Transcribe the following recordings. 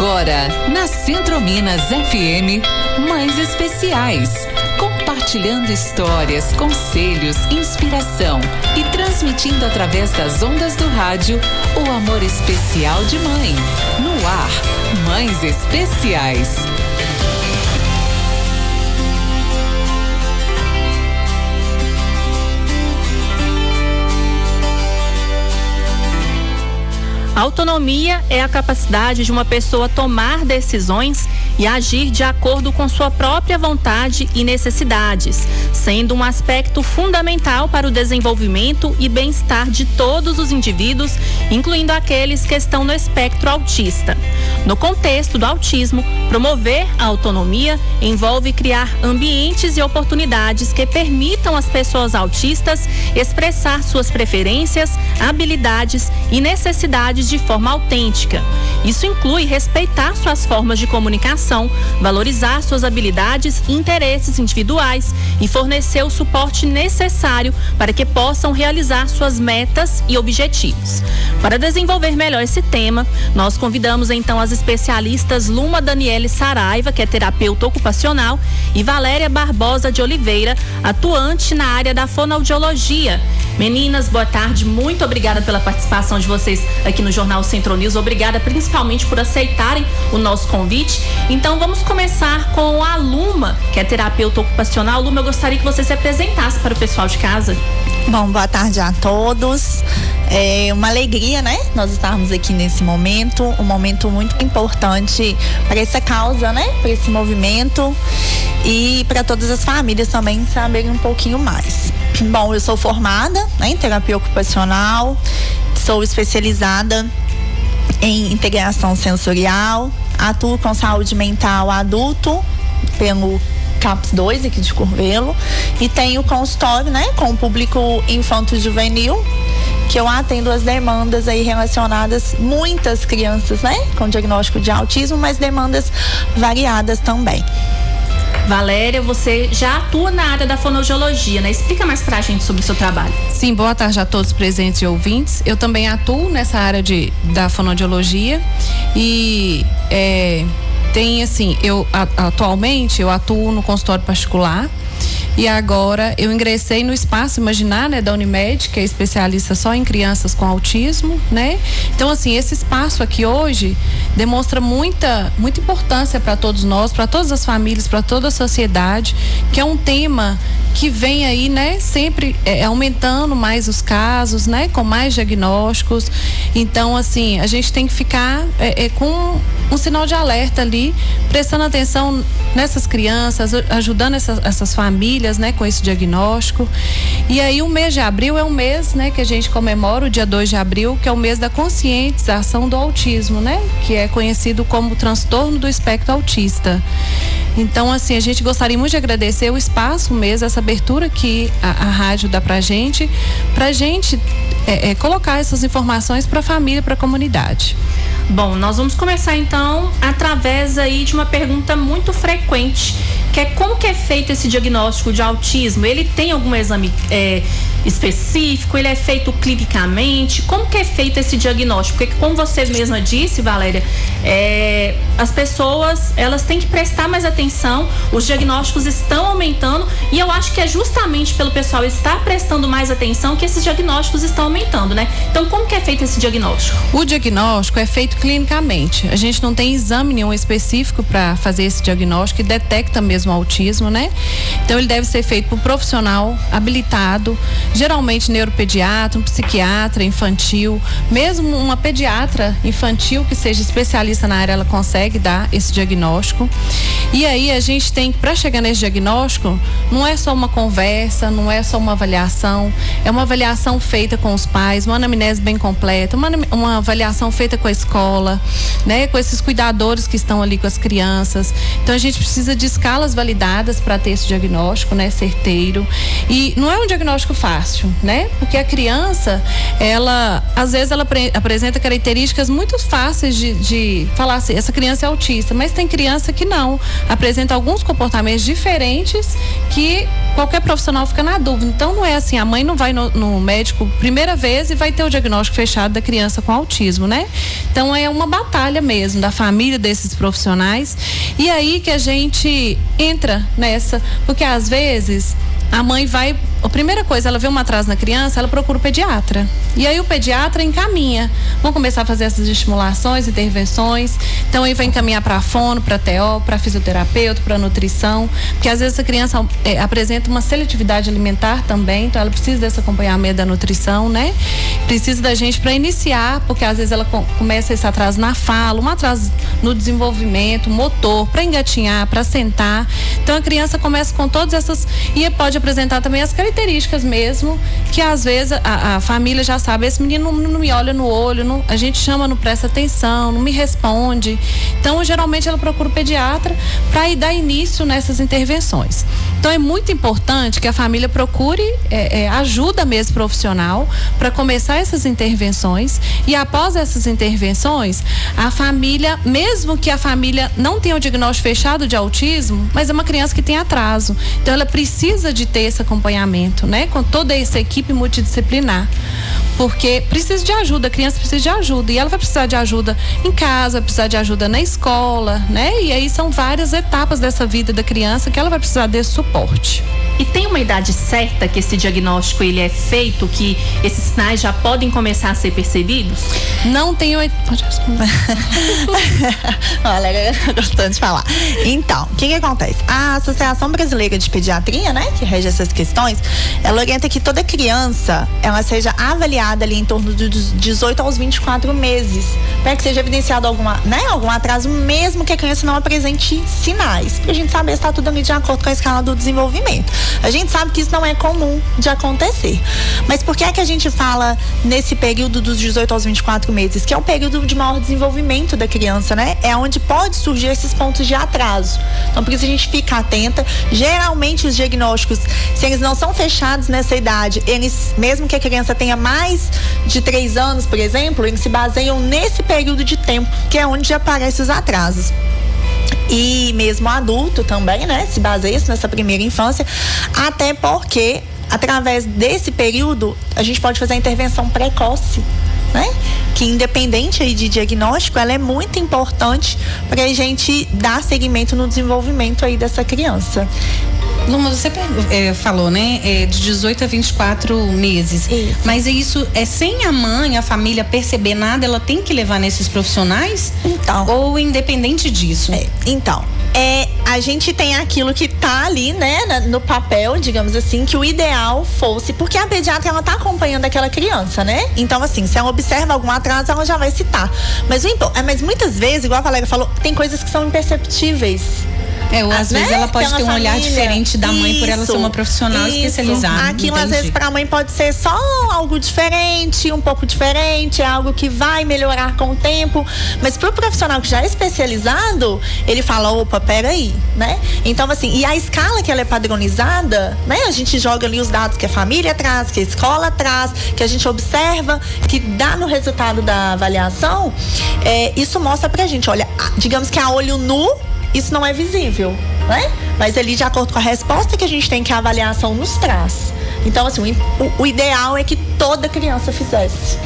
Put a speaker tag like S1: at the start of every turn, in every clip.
S1: Agora, na Centro Minas FM, Mães Especiais. Compartilhando histórias, conselhos, inspiração e transmitindo através das ondas do rádio o amor especial de mãe. No ar, Mães Especiais.
S2: A autonomia é a capacidade de uma pessoa tomar decisões e agir de acordo com sua própria vontade e necessidades, sendo um aspecto fundamental para o desenvolvimento e bem-estar de todos os indivíduos, incluindo aqueles que estão no espectro autista. No contexto do autismo, promover a autonomia envolve criar ambientes e oportunidades que permitam às pessoas autistas expressar suas preferências, habilidades e necessidades de forma autêntica. Isso inclui respeitar suas formas de comunicação, valorizar suas habilidades e interesses individuais e fornecer o suporte necessário para que possam realizar suas metas e objetivos. Para desenvolver melhor esse tema, nós convidamos então as especialistas Luma Daniele Saraiva, que é terapeuta ocupacional, e Valéria Barbosa de Oliveira, atuante na área da fonoaudiologia. Meninas, boa tarde, muito obrigada pela participação de vocês aqui no Jornal Centro News, obrigada principalmente por aceitarem o nosso convite. Então vamos começar com a Luma, que é terapeuta ocupacional. Luma, eu gostaria que você se apresentasse para o pessoal de casa.
S3: Bom, boa tarde a todos. É uma alegria, né? Nós estarmos aqui nesse momento, um momento muito importante para essa causa, né? Para esse movimento e para todas as famílias também saberem um pouquinho mais. Bom, eu sou formada, né, em terapia ocupacional, sou especializada em integração sensorial, atuo com saúde mental adulto pelo CAPS 2 aqui de Curvelo e tenho consultório, né, com o público infanto-juvenil, que eu atendo as demandas aí relacionadas, muitas crianças, né, com diagnóstico de autismo, mas demandas variadas também.
S2: Valéria, você já atua na área da fonoaudiologia, né? Explica mais pra gente sobre o seu trabalho.
S4: Sim, boa tarde a todos presentes e ouvintes. Eu também atuo nessa área da fonoaudiologia e atualmente eu atuo no consultório particular. E agora eu ingressei no Espaço Imaginar, né, da Unimed, que é especialista só em crianças com autismo, né? Então, assim, esse espaço aqui hoje demonstra muita importância para todos nós, para todas as famílias, para toda a sociedade, que é um tema que vem aí, né, sempre aumentando mais os casos, né, com mais diagnósticos. Então, assim, a gente tem que ficar com um sinal de alerta ali, prestando atenção nessas crianças, ajudando essas famílias, né, com esse diagnóstico. E aí o mês de abril é um mês, né, que a gente comemora, o dia 2 de abril, que é o mês da conscientização do autismo, né, que é conhecido como transtorno do espectro autista. Então, assim, a gente gostaria muito de agradecer o espaço mesmo, essa abertura que a rádio dá pra gente colocar essas informações para a família, para a comunidade.
S2: Bom, nós vamos começar então através aí de uma pergunta muito frequente, que é como que é feito esse diagnóstico de autismo? Ele tem algum exame específico? Ele é feito clinicamente? Como que é feito esse diagnóstico? Porque como você mesma disse, Valéria, as pessoas, elas têm que prestar mais atenção, os diagnósticos estão aumentando e eu acho que é justamente pelo pessoal estar prestando mais atenção que esses diagnósticos estão aumentando, né? Então, como que é feito esse diagnóstico?
S4: O diagnóstico é feito clinicamente. A gente não tem exame nenhum específico para fazer esse diagnóstico que detecta mesmo o autismo, né? Então, ele deve ser feito por um profissional habilitado, geralmente neuropediatra, um psiquiatra infantil, mesmo uma pediatra infantil que seja especialista na área, ela consegue dar esse diagnóstico. E aí a gente tem que, para chegar nesse diagnóstico, não é só uma conversa, não é só uma avaliação, é uma avaliação feita com os pais, uma anamnese bem completa, uma avaliação feita com a escola, né, com esses cuidadores que estão ali com as crianças. Então a gente precisa de escalas validadas para ter esse diagnóstico, né, certeiro. E não é um diagnóstico fácil, né? Porque a criança, às vezes ela apresenta características muito fáceis de falar assim, essa criança é autista, mas tem criança que não, apresenta alguns comportamentos diferentes que qualquer profissional fica na dúvida. Então não é assim, a mãe não vai no médico primeira vez e vai ter o diagnóstico fechado da criança com autismo, né? Então é uma batalha mesmo da família desses profissionais. E aí que a gente entra nessa, porque às vezes a mãe vai, a primeira coisa, ela vê um atraso na criança, ela procura o pediatra. E aí o pediatra encaminha. Vão começar a fazer essas estimulações, intervenções. Então aí vai encaminhar para fono, para TO, para fisioterapeuta, para nutrição. Porque às vezes a criança apresenta uma seletividade alimentar também, então ela precisa desse acompanhamento da nutrição, né? Precisa da gente para iniciar, porque às vezes ela começa esse atraso na fala, um atraso no desenvolvimento motor, para engatinhar, para sentar. Então a criança começa com todas essas, e pode apresentar também as características mesmo, que às vezes a família já sabe, esse menino não me olha no olho, a gente chama, não presta atenção, não me responde. Então geralmente ela procura o pediatra para ir dar início nessas intervenções. Então é muito importante que a família procure ajuda mesmo profissional para começar essas intervenções, e após essas intervenções a família, mesmo que a família não tenha o diagnóstico fechado de autismo, mas é uma criança que tem atraso, então ela precisa de ter esse acompanhamento, né, com toda essa equipe multidisciplinar, porque precisa de ajuda, a criança precisa de ajuda, e ela vai precisar de ajuda em casa, vai precisar de ajuda na escola, né, e aí são várias etapas dessa vida da criança que ela vai precisar desse suporte.
S2: E tem uma idade certa que esse diagnóstico ele é feito, que esses sinais já podem começar a ser percebidos?
S4: Não tenho... Pode responder.
S3: Olha, gostando de falar. Então, o que acontece? A Associação Brasileira de Pediatria, né, que rege essas questões, ela orienta que toda criança, ela seja avaliada ali em torno dos 18 aos 24 meses, para que seja evidenciado algum atraso, mesmo que a criança não apresente sinais, pra gente saber se está tudo ali de acordo com a escala do desenvolvimento. A gente sabe que isso não é comum de acontecer. Mas por que é que a gente fala nesse período dos 18 aos 24 meses, que é o período de maior desenvolvimento da criança, né? É onde pode surgir esses pontos de atraso. Então, por isso a gente fica atenta. Geralmente os diagnósticos, se eles não são fechados nessa idade, eles, mesmo que a criança tenha mais de 3 anos, por exemplo, eles se baseiam nesse período de tempo, que é onde aparecem os atrasos. E mesmo adulto também, né, se baseia nessa primeira infância, até porque através desse período a gente pode fazer a intervenção precoce, né, que independente aí de diagnóstico, ela é muito importante para a gente dar seguimento no desenvolvimento aí dessa criança.
S5: Luma, você falou, né, de 18 a 24 meses.
S3: Isso.
S5: Mas isso é sem a mãe, a família perceber nada, ela tem que levar nesses profissionais?
S3: Então.
S5: Ou independente disso?
S3: Então, a gente tem aquilo que tá ali, né, no papel, digamos assim, que o ideal fosse, porque a pediatra, ela tá acompanhando aquela criança, né? Então, assim, se ela observa algum atraso, ela já vai citar. Mas muitas vezes, igual a Valéria falou, tem coisas que são imperceptíveis.
S5: Ou às vezes ela pode ter um olhar diferente da mãe, por ela ser uma profissional especializada.
S3: Aquilo às vezes para a mãe pode ser só algo diferente, um pouco diferente, é algo que vai melhorar com o tempo, mas para o profissional que já é especializado, ele fala, opa, peraí, né? Então, assim, e a escala que ela é padronizada, né? A gente joga ali os dados que a família traz, que a escola traz, que a gente observa, que dá no resultado da avaliação, isso mostra pra gente, olha, digamos que a olho nu, isso não é visível, né? Mas ali, de acordo com a resposta que a gente tem, que a avaliação nos traz. Então, assim, o ideal é que toda criança fizesse.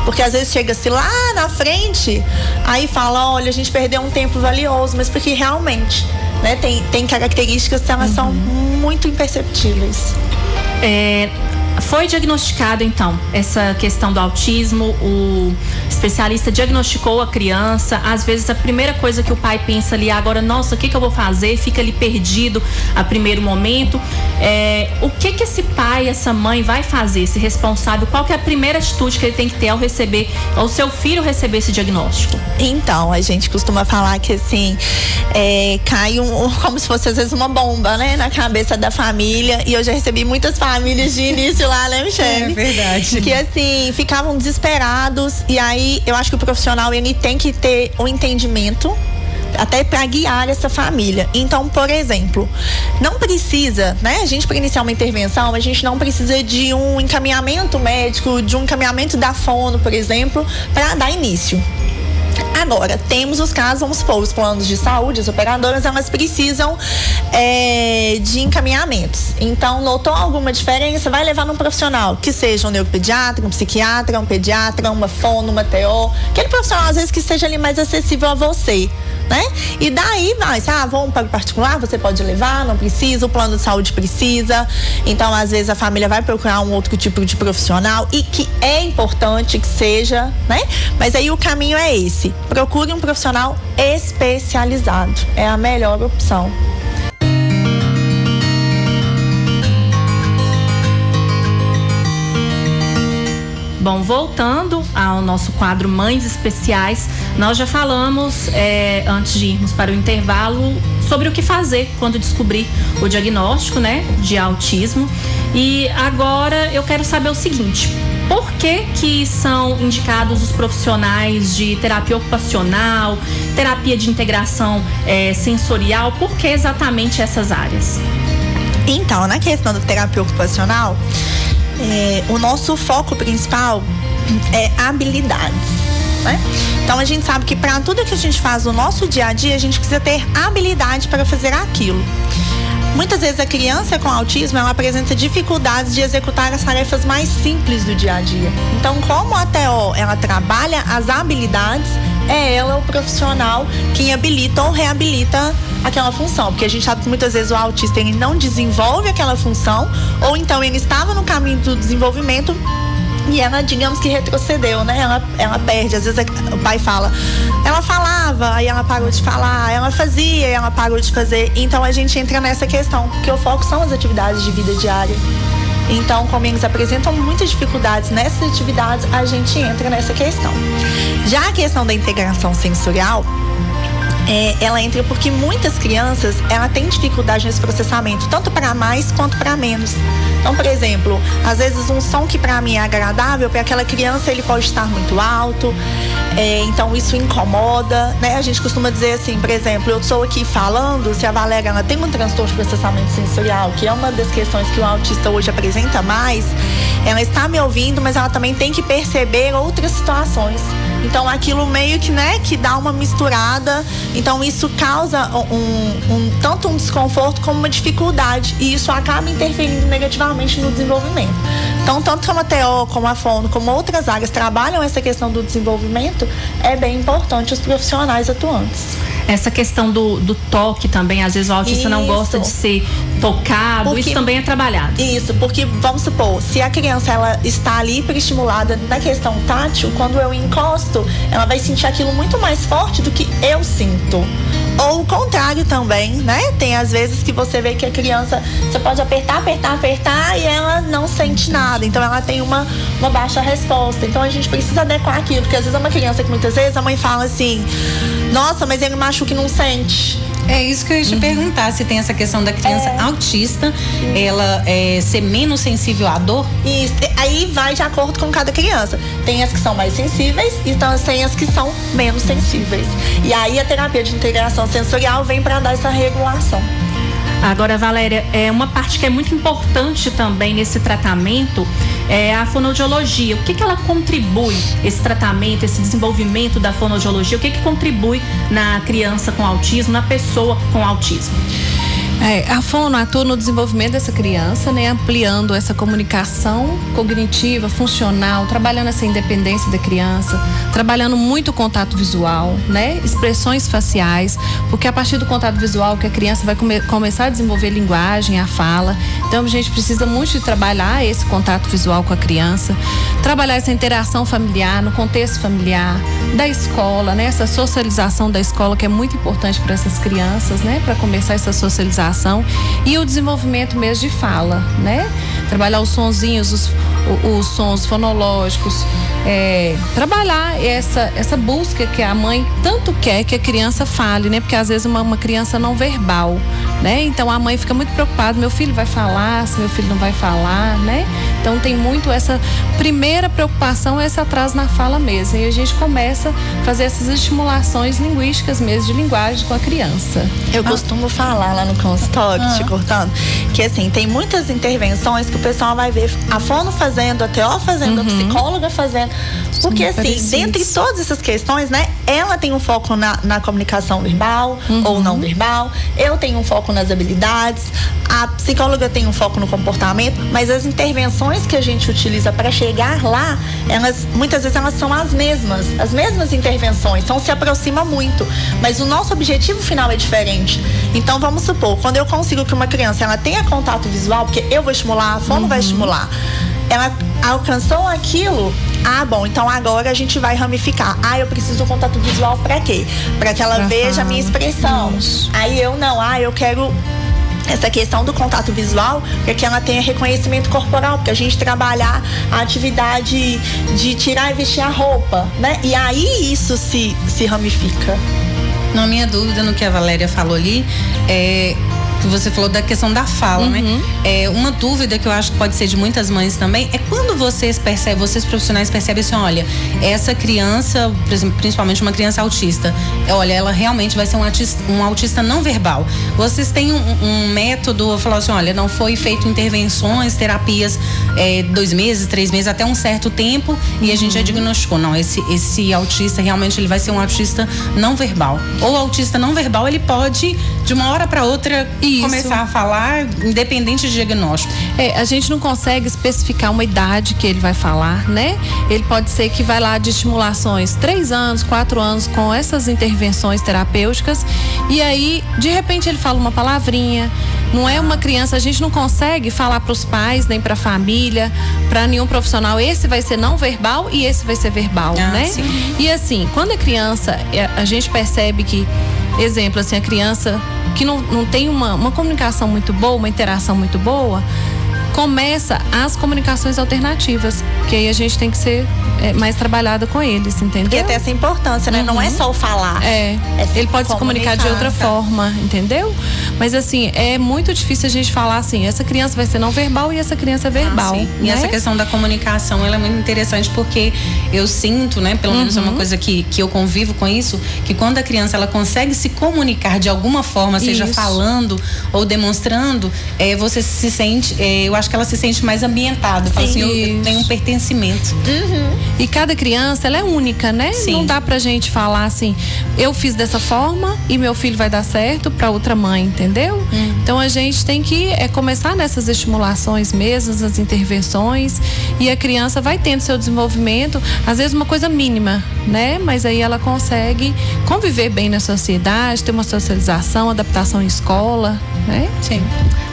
S3: Porque às vezes chega-se lá na frente, aí fala, olha, a gente perdeu um tempo valioso, mas porque realmente, né, tem características que elas são muito imperceptíveis.
S2: Foi diagnosticado, então, essa questão do autismo, o especialista diagnosticou a criança, às vezes a primeira coisa que o pai pensa ali, agora, nossa, o que eu vou fazer? Fica ali perdido a primeiro momento. O que esse pai, essa mãe vai fazer, esse responsável? Qual que é a primeira atitude que ele tem que ter ao seu filho receber esse diagnóstico?
S3: Então, a gente costuma falar que, assim, cai como se fosse às vezes uma bomba, né, na cabeça da família, e eu já recebi muitas famílias de início lá, né, Michele?
S5: É verdade.
S3: Que, assim, ficavam desesperados, e aí eu acho que o profissional, ele tem que ter um entendimento até para guiar essa família. Então, por exemplo, não precisa, né? A gente, para iniciar uma intervenção, a gente não precisa de um encaminhamento médico, de um encaminhamento da fono, por exemplo, para dar início. Agora, temos os casos, vamos supor, os planos de saúde, as operadoras, elas precisam de encaminhamentos. Então, notou alguma diferença, vai levar num profissional, que seja um neuropediatra, um psiquiatra, um pediatra, uma fono, uma TO, aquele profissional, às vezes, que esteja ali mais acessível a você, né? E daí vai, vamos para o particular, você pode levar, não precisa, o plano de saúde precisa. Então, às vezes, a família vai procurar um outro tipo de profissional, e que é importante que seja, né? Mas aí o caminho é esse. Procure um profissional especializado. É a melhor opção.
S2: Bom, voltando ao nosso quadro Mães Especiais, nós já falamos, antes de irmos para o intervalo, sobre o que fazer quando descobrir o diagnóstico, né, de autismo. E agora eu quero saber o seguinte: por que são indicados os profissionais de terapia ocupacional, terapia de integração sensorial? Por que exatamente essas áreas?
S3: Então, na questão da terapia ocupacional, o nosso foco principal é habilidades, né? Então, a gente sabe que para tudo que a gente faz no nosso dia a dia, a gente precisa ter habilidade para fazer aquilo. Muitas vezes a criança com autismo, ela apresenta dificuldades de executar as tarefas mais simples do dia a dia. Então, como a TO, ela trabalha as habilidades, é ela o profissional que habilita ou reabilita aquela função. Porque a gente sabe que muitas vezes o autista, ele não desenvolve aquela função, ou então ele estava no caminho do desenvolvimento e ela, digamos que retrocedeu, né? Ela perde. Às vezes o pai fala, ela falava, aí ela parou de falar, ela fazia, aí ela parou de fazer. Então a gente entra nessa questão, porque o foco são as atividades de vida diária. Então, como eles apresentam muitas dificuldades nessas atividades, a gente entra nessa questão. Já a questão da integração sensorial, ela entra porque muitas crianças, ela tem dificuldade nesse processamento, tanto para mais quanto para menos. Então, por exemplo, às vezes um som que para mim é agradável, para aquela criança ele pode estar muito alto, então isso incomoda, né? A gente costuma dizer assim, por exemplo, eu estou aqui falando, se a Valéria ela tem um transtorno de processamento sensorial, que é uma das questões que o autista hoje apresenta mais, ela está me ouvindo, mas ela também tem que perceber outras situações. Então aquilo meio que, né, que dá uma misturada. Então isso causa tanto um desconforto como uma dificuldade. E isso acaba interferindo negativamente no desenvolvimento. Então, tanto como a TO, como a fono, como outras áreas trabalham essa questão do desenvolvimento, é bem importante os profissionais atuantes.
S2: Essa questão do toque também, às vezes o autista não gosta de ser tocado, isso também é trabalhado.
S3: Isso, porque vamos supor, se a criança ela está ali hiperestimulada na questão tátil, quando eu encosto, ela vai sentir aquilo muito mais forte do que eu sinto. Ou o contrário também, né? Tem às vezes que você vê que a criança, você pode apertar e ela não sente nada. Então ela tem uma baixa resposta. Então a gente precisa adequar aquilo, porque às vezes é uma criança que muitas vezes a mãe fala assim, nossa, mas ele machuca e não sente.
S5: É isso que eu ia te perguntar, se tem essa questão da criança autista, ela ser menos sensível à dor?
S3: Isso, aí vai de acordo com cada criança. Tem as que são mais sensíveis e então tem as que são menos sensíveis. E aí a terapia de integração sensorial vem para dar essa regulação.
S2: Agora, Valéria, uma parte que é muito importante também nesse tratamento é a fonoaudiologia. O que ela contribui, esse tratamento, esse desenvolvimento da fonoaudiologia, o que contribui na criança com autismo, na pessoa com autismo?
S4: A fono atua no desenvolvimento dessa criança, né, ampliando essa comunicação cognitiva, funcional, trabalhando essa independência da criança, trabalhando muito o contato visual, né, expressões faciais, porque a partir do contato visual que a criança vai começar a desenvolver linguagem, a fala. Então a gente precisa muito de trabalhar esse contato visual com a criança, trabalhar essa interação familiar, no contexto familiar, da escola, né, essa socialização da escola que é muito importante para essas crianças, né, para começar essa socialização. E o desenvolvimento mesmo de fala, né? Trabalhar os sonzinhos, os sons fonológicos, trabalhar essa busca que a mãe tanto quer que a criança fale, né? Porque às vezes uma criança não verbal, né? Então a mãe fica muito preocupada, meu filho vai falar, se meu filho não vai falar, né? Então tem muito essa primeira preocupação, esse atraso na fala mesmo. E a gente começa a fazer essas estimulações linguísticas mesmo, de linguagem com a criança.
S3: Eu costumo falar lá no consultório, te cortando, que assim, tem muitas intervenções que o pessoal vai ver a fono fazendo fazendo, a TO fazendo, a psicóloga fazendo. Porque, assim, dentre todas essas questões, né? Ela tem um foco na comunicação verbal ou não verbal. Eu tenho um foco nas habilidades. A psicóloga tem um foco no comportamento. Mas as intervenções que a gente utiliza para chegar lá, muitas vezes elas são as mesmas intervenções. Então, se aproxima muito. Mas o nosso objetivo final é diferente. Então, vamos supor, quando eu consigo que uma criança ela tenha contato visual, porque eu vou estimular, a fono vai estimular, ela alcançou aquilo, bom, então agora a gente vai ramificar. Eu preciso do contato visual pra quê? Pra que ela veja a minha expressão. Aí eu quero essa questão do contato visual, para que ela tenha reconhecimento corporal, porque a gente trabalhar a atividade de tirar e vestir a roupa, né? E aí isso se ramifica.
S5: Na minha dúvida no que a Valéria falou ali, você falou da questão da fala, né? Uma dúvida que eu acho que pode ser de muitas mães também é quando vocês profissionais percebem assim, olha, essa criança, por exemplo, principalmente uma criança autista, olha, ela realmente vai ser um autista não verbal. Vocês têm um método, falar assim, olha, não foi feito intervenções, terapias 2 meses, 3 meses, até um certo tempo, e a gente já diagnosticou, não, esse autista realmente ele vai ser um autista não verbal. Ou o autista não verbal, ele pode, de uma hora para outra, começar a falar, independente de diagnóstico.
S4: A gente não consegue especificar uma idade que ele vai falar, né? Ele pode ser que vai lá de estimulações 3 anos, 4 anos com essas intervenções terapêuticas e aí, de repente, ele fala uma palavrinha. Não é uma criança, a gente não consegue falar para os pais, nem para a família, para nenhum profissional, esse vai ser não verbal e esse vai ser verbal, né? Sim. E assim, quando é criança, a gente percebe que, exemplo, assim, a criança que não tem uma comunicação muito boa, uma interação muito boa, começa as comunicações alternativas, que aí a gente tem que ser mais trabalhada com eles, entendeu?
S3: Porque tem essa importância, né? Não é só o falar.
S4: Ele pode se comunicar de outra forma, entendeu? Mas assim, é muito difícil a gente falar assim, essa criança vai ser não verbal e essa criança é verbal. Né?
S5: E essa questão da comunicação, ela é muito interessante porque eu sinto, né? Pelo menos é uma coisa que eu convivo com isso, que quando a criança ela consegue se comunicar de alguma forma, seja falando ou demonstrando, você se sente, eu acho que ela se sente mais ambientada. Fala assim, eu tenho um pertencimento.
S4: E cada criança, ela é única, né? Sim. Não dá pra gente falar assim, eu fiz dessa forma e meu filho vai dar certo pra outra mãe, entendeu? Então a gente tem que começar nessas estimulações mesmo, nas intervenções, e a criança vai tendo seu desenvolvimento, às vezes uma coisa mínima, né? Mas aí ela consegue conviver bem na sociedade, ter uma socialização, adaptação em escola, né?
S2: Sim.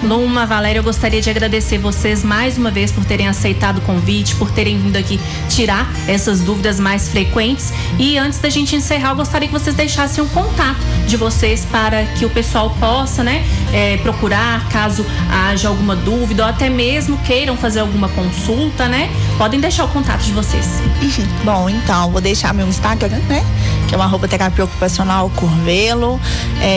S2: Luma, Valéria, eu gostaria de agradecer vocês mais uma vez por terem aceitado o convite, por terem vindo aqui tirar essas dúvidas mais frequentes. E antes da gente encerrar, eu gostaria que vocês deixassem um contato de vocês para que o pessoal possa, né, procurar caso haja alguma dúvida ou até mesmo queiram fazer alguma consulta, né? Podem deixar o contato de vocês.
S3: Bom, então, vou deixar meu Instagram, né? Que é uma @terapia ocupacional Curvelo.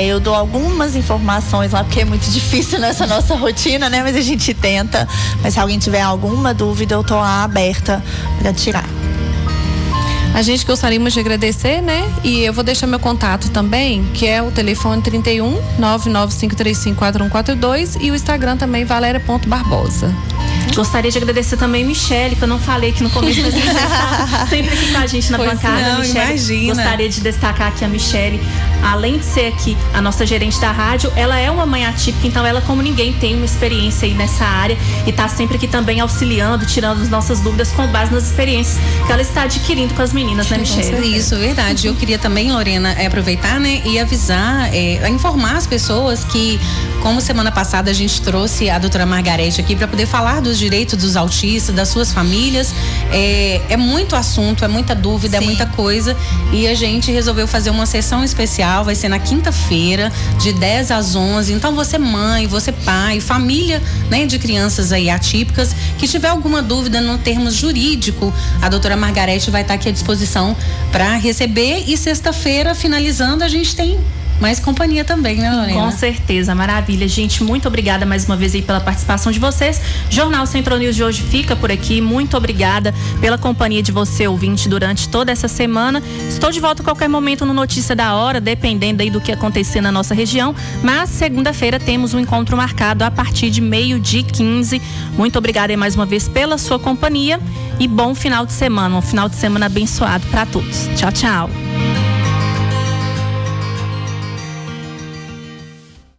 S3: Eu dou algumas informações lá, porque é muito difícil nessa nossa rotina, né? Mas a gente tenta. Mas se alguém tiver alguma dúvida, eu tô lá aberta para tirar.
S4: A gente gostaríamos de agradecer, né? E eu vou deixar meu contato também, que é o telefone 31 995354142 e o Instagram também, valéria.barbosa.
S2: Gostaria de agradecer também Michele, que eu não falei aqui no começo, mas Michele tá sempre aqui com a gente na bancada.
S5: Não,
S2: Michele,
S5: imagina.
S2: Gostaria de destacar aqui a Michele, além de ser aqui a nossa gerente da rádio, ela é uma mãe atípica, então ela, como ninguém, tem uma experiência aí nessa área e tá sempre aqui também auxiliando, tirando as nossas dúvidas com base nas experiências que ela está adquirindo com as meninas, né, Michele?
S5: Isso, verdade. Eu queria também, Lorena, aproveitar, né, e avisar, informar as pessoas que, como semana passada a gente trouxe a doutora Margarete aqui para poder falar dos direitos dos autistas, das suas famílias, é muito assunto, é muita dúvida, é muita coisa, e a gente resolveu fazer uma sessão especial, vai ser na quinta-feira, de 10 às 11, então você mãe, você pai, família, né, de crianças aí atípicas, que tiver alguma dúvida no termos jurídico, a doutora Margarete vai estar aqui à disposição para receber, e sexta-feira, finalizando, a gente tem mais companhia também, né, Lorena?
S2: Com certeza, maravilha. Gente, muito obrigada mais uma vez aí pela participação de vocês. Jornal Centro News de hoje fica por aqui. Muito obrigada pela companhia de você, ouvinte, durante toda essa semana. Estou de volta a qualquer momento no Notícia da Hora, dependendo aí do que acontecer na nossa região. Mas segunda-feira temos um encontro marcado a partir de 12h15. Muito obrigada aí mais uma vez pela sua companhia e bom final de semana. Um final de semana abençoado para todos. Tchau, tchau.